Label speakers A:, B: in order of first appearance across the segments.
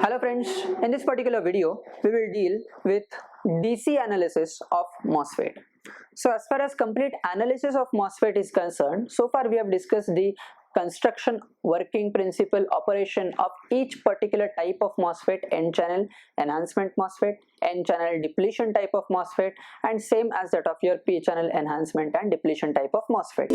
A: Hello friends, in this particular video we will deal with DC analysis of MOSFET. So as far as complete analysis of MOSFET is concerned, so far we have discussed the construction, working principle, operation of each particular type of MOSFET, N-channel enhancement MOSFET, N-channel depletion type of MOSFET, and same as that of your P-channel enhancement and depletion type of MOSFET.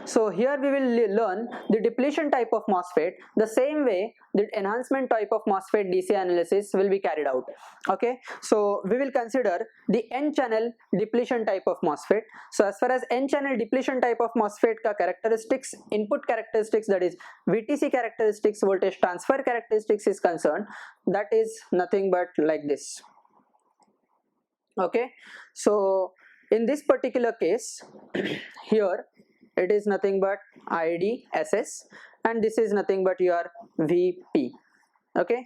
A: So here we will learn the depletion type of MOSFET. The same way the enhancement type of MOSFET DC analysis will be carried out. Okay, so we will consider the N-channel depletion type of MOSFET. So as far as N-channel depletion type of MOSFET ka characteristics, input characteristics, that is VTC characteristics, voltage transfer characteristics is concerned, that is nothing but like this. Okay, so in this particular case here it is nothing but IDSS and this is nothing but your VP. Okay,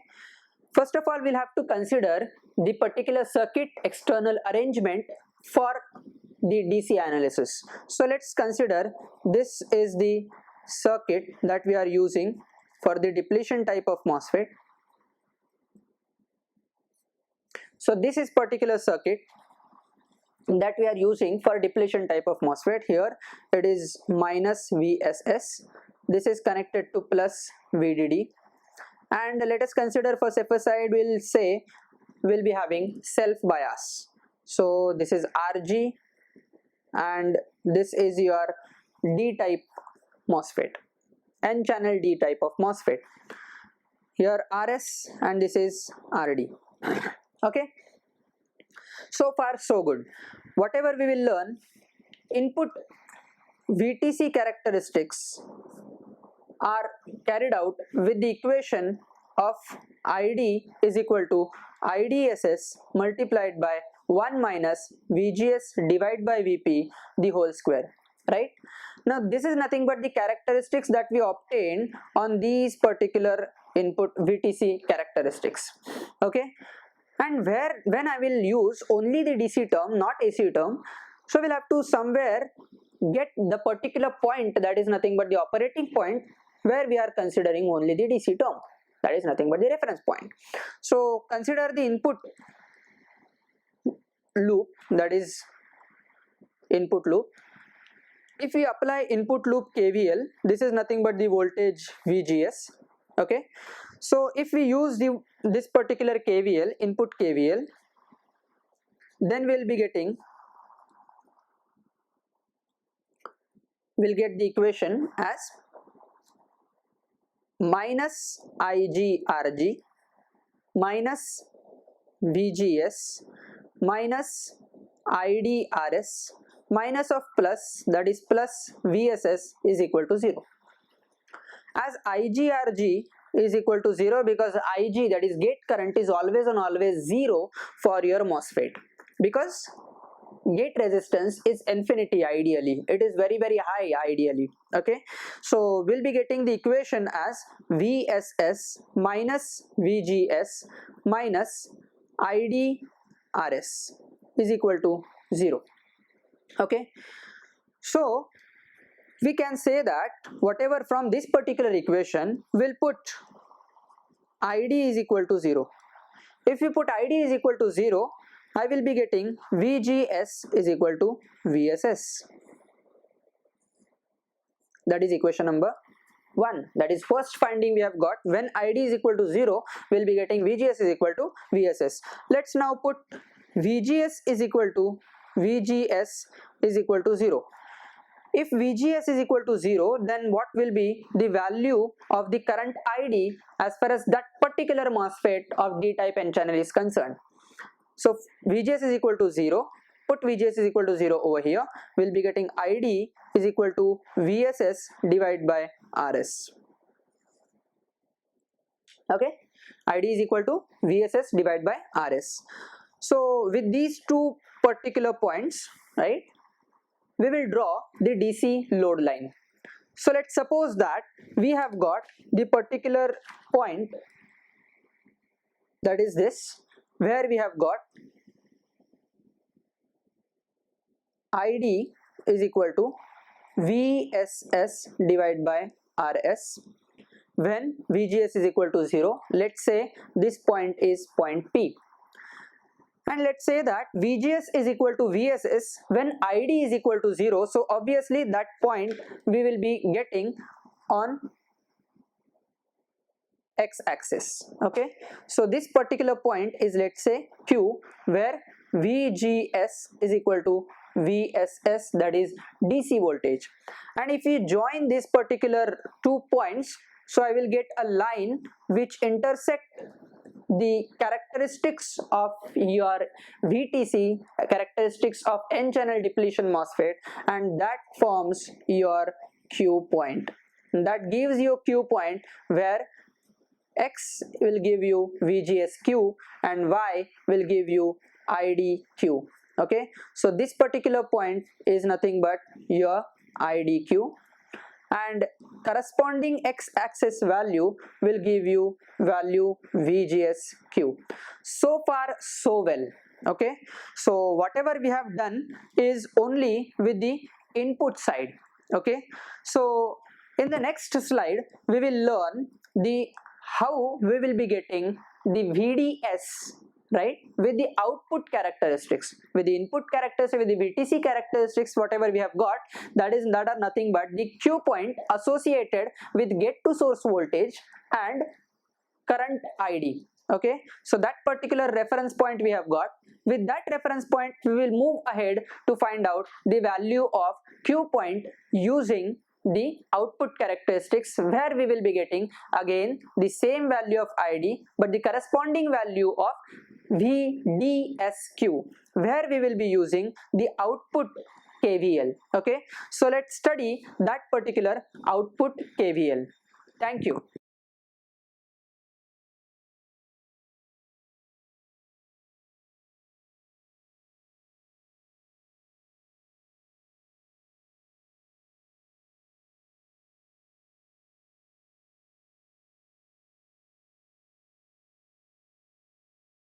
A: first of all we'll have to consider the particular circuit external arrangement for the DC analysis. So let's consider this is the circuit that we are using for the depletion type of MOSFET. So this is particular circuit that we are using for depletion type of MOSFET. Here it is minus VSS, this is connected to plus VDD, and let us consider for safer side we'll say we'll be having self bias. So this is RG and this is your D type MOSFET, N channel D type of MOSFET. Here RS and this is RD. Okay, so far so good. Whatever we will learn, input VTC characteristics are carried out with the equation of ID is equal to IDSS multiplied by 1 minus VGS divided by VP the whole square, right? Now this is nothing but the characteristics that we obtained on these particular input VTC characteristics. Okay, and when I will use only the DC term, not AC term, so we'll have to somewhere get the particular point, that is nothing but the operating point where we are considering only the DC term, that is nothing but the reference point. So consider the input loop, that is input loop. If we apply input loop KVL, this is nothing but the voltage VGS. Okay, so if we use this particular KVL, input KVL, then we'll get the equation as minus IGRG minus VGS minus IDRS minus of plus, that is plus VSS, is equal to 0. As IGRG is equal to 0 because IG, that is gate current, is always and always 0 for your MOSFET, because gate resistance is infinity ideally, it is very high ideally. Okay, so we'll be getting the equation as VSS minus VGS minus IDRS is equal to 0. Okay, so we can say that whatever from this particular equation we'll put ID is equal to 0. If we put ID is equal to 0, I will be getting VGS is equal to VSS. That is equation number 1. That is first finding we have got. When ID is equal to 0, we'll be getting VGS is equal to VSS. Let's now put VGS is equal to 0. If VGS is equal to 0, then what will be the value of the current ID as far as that particular MOSFET of D type N channel is concerned? So VGS is equal to 0, put VGS is equal to 0 over here, we'll be getting ID is equal to VSS divided by RS. Okay, ID is equal to VSS divided by RS. So with these two particular points, right, we will draw the DC load line. So let's suppose that we have got the particular point, that is this, where we have got ID is equal to VSS divided by RS. When VGS is equal to 0, let's say this point is point P, and let's say that VGS is equal to VSS when ID is equal to 0, so obviously that point we will be getting on x-axis. Okay, so this particular point is, let's say, Q, where VGS is equal to VSS, that is DC voltage. And if we join this particular 2 points, so I will get a line which intersect the characteristics of your VTC, characteristics of n-channel depletion MOSFET, and that forms your Q point. That gives you Q point where X will give you VGSQ and Y will give you IDQ. Okay, so this particular point is nothing but your IDQ, and corresponding x-axis value will give you value VGSQ. So far so well. Okay, so whatever we have done is only with the input side. Okay, so in the next slide we will learn the how we will be getting the VDS, right, with the output characteristics, with the input characteristics, with the VTC characteristics, whatever we have got, that are nothing but the Q point associated with get to source voltage and current ID. Okay, so that particular reference point we have got. With that reference point we will move ahead to find out the value of Q point using the output characteristics, where we will be getting again the same value of ID but the corresponding value of VDSQ, where we will be using the output KVL. Okay, so let's study that particular output KVL. Thank you.